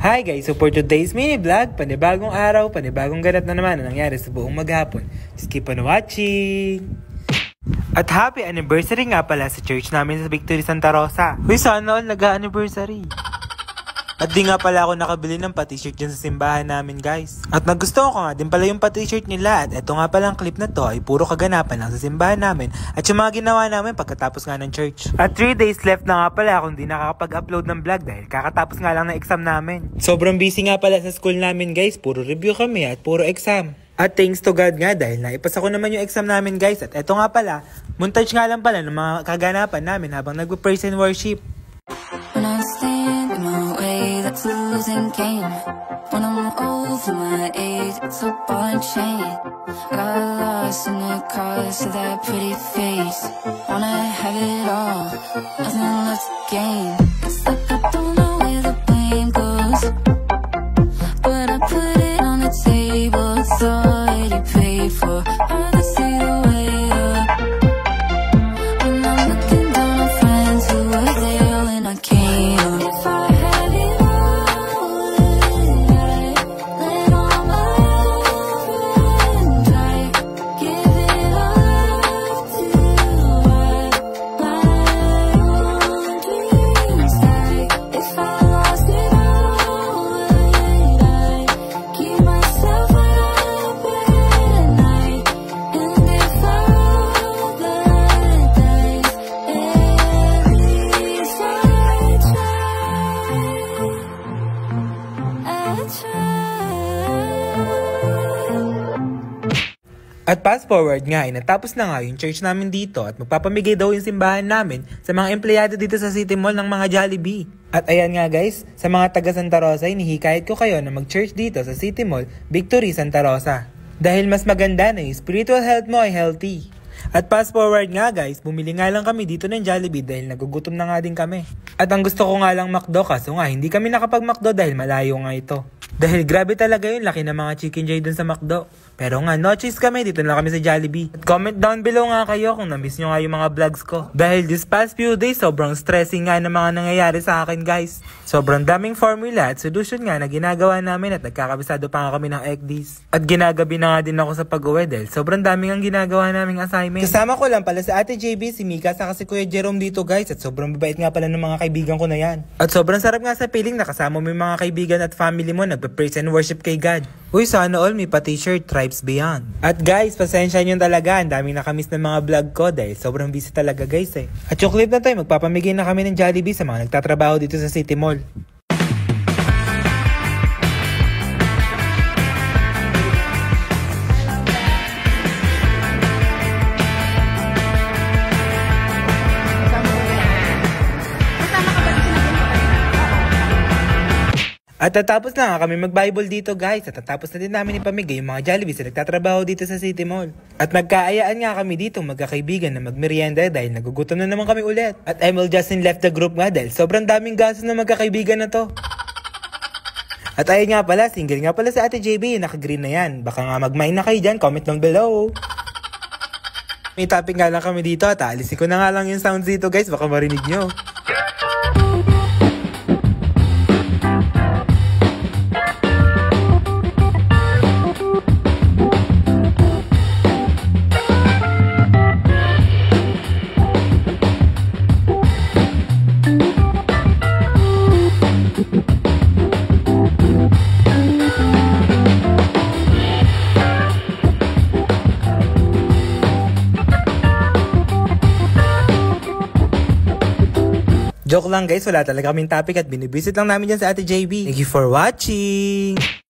Hi guys! So for today's mini vlog, panibagong araw, panibagong ganap na naman ang nangyari sa buong maghapon. Just keep on watching! At happy anniversary nga pala sa church namin sa Victory Santa Rosa. Uy, sana all nag-anniversary. At di nga pala ako nakabili ng pa-t-shirt dyan sa simbahan namin guys. At nagustuhan ko nga din pala yung pa-t-shirt nila. At eto nga palang clip na to ay puro kaganapan lang sa simbahan namin. At yung mga ginawa namin pagkatapos nga ng church. At 3 days left na nga pala akong di nakakapag-upload ng vlog dahil kakatapos nga lang ng exam namin. Sobrang busy nga pala sa school namin guys. Puro review kami at puro exam. At thanks to God nga dahil naipasa ko naman yung exam namin guys. At eto nga pala, montage nga lang pala ng mga kaganapan namin habang nagpo-praise and worship. When I stand in my way, that's a losing game. When I'm over my age, it's a ball and chain. Got lost in the crowd of that pretty face. Wanna have it all, nothing left to gain. It's like I don't know where the blame goes, but I put it on the table, it's already paid for. I see the way up when I'm looking down on friends who were there when I came up. If I had it all, I'd let all my friends die. Give it up to my own dreams die. If I lost it all, I'd keep myself up at night. And if I roll the dice, at least I try. At fast forward nga ay natapos na nga yung church namin dito at magpapamigay daw yung simbahan namin sa mga empleyado dito sa City Mall ng mga Jollibee. At ayan nga guys, sa mga taga Santa Rosa, inihikayat ko kayo na mag-church dito sa City Mall, Victory Santa Rosa. Dahil mas maganda na yung spiritual health mo ay healthy. At fast forward nga guys, bumili nga lang kami dito ng Jollibee dahil nagugutom na nga din kami. At ang gusto ko nga lang McDo kaso nga hindi kami nakapag-McDo dahil malayo nga ito. Dahil grabe talaga yung laki ng mga chicken joy dun sa McDo. Pero nga, no cheese kami, dito na kami sa Jollibee. At comment down below nga kayo kung na-miss nyo nga yung mga vlogs ko. Dahil this past few days, sobrang stressing nga ng mga nangyayari sa akin guys. Sobrang daming formula at solution nga na ginagawa namin at nagkakabisado pa nga kami ng ECDIS. At ginagabi na nga din ako sa pag-uwi dahil sobrang daming ang ginagawa naming assignment. Kasama ko lang pala sa Ate JB, si Mika, saka si Kuya Jerome dito guys. At sobrang babait nga pala ng mga kaibigan ko na yan. At sobrang sarap nga sa feeling na kasama mo yung mga kaibigan at family mo nagpa-praise and worship kay God. Uy, sana all may pa-t-shirt, Tribes Beyond. At guys, pasensya nyo talaga, ang daming nakamiss ng mga vlog ko dahil sobrang busy talaga guys eh. At yung clip na to, magpapamigay na kami ng Jollibee sa mga nagtatrabaho dito sa City Mall. At tatapos na nga kami mag-Bible dito guys. At tatapos na din namin ipamigay yung mga Jollibee sa nagtatrabaho dito sa City Mall. At nagkaayaan nga kami dito magkakaibigan na magmerienda dahil nagugutom na naman kami ulit. At Emil Justin left the group nga dahil sobrang daming gastos na magkakaibigan na to. At ayun nga pala, single nga pala sa Ate JB, naka-green na yan. Baka nga mag-mine na kayo dyan, comment lang below. May topic nga lang kami dito at alisin ko na nga lang yung sounds dito guys, baka marinig nyo. Joke lang guys, wala talaga kaming topic at binibisit lang namin dyan sa Ate JB. Thank you for watching!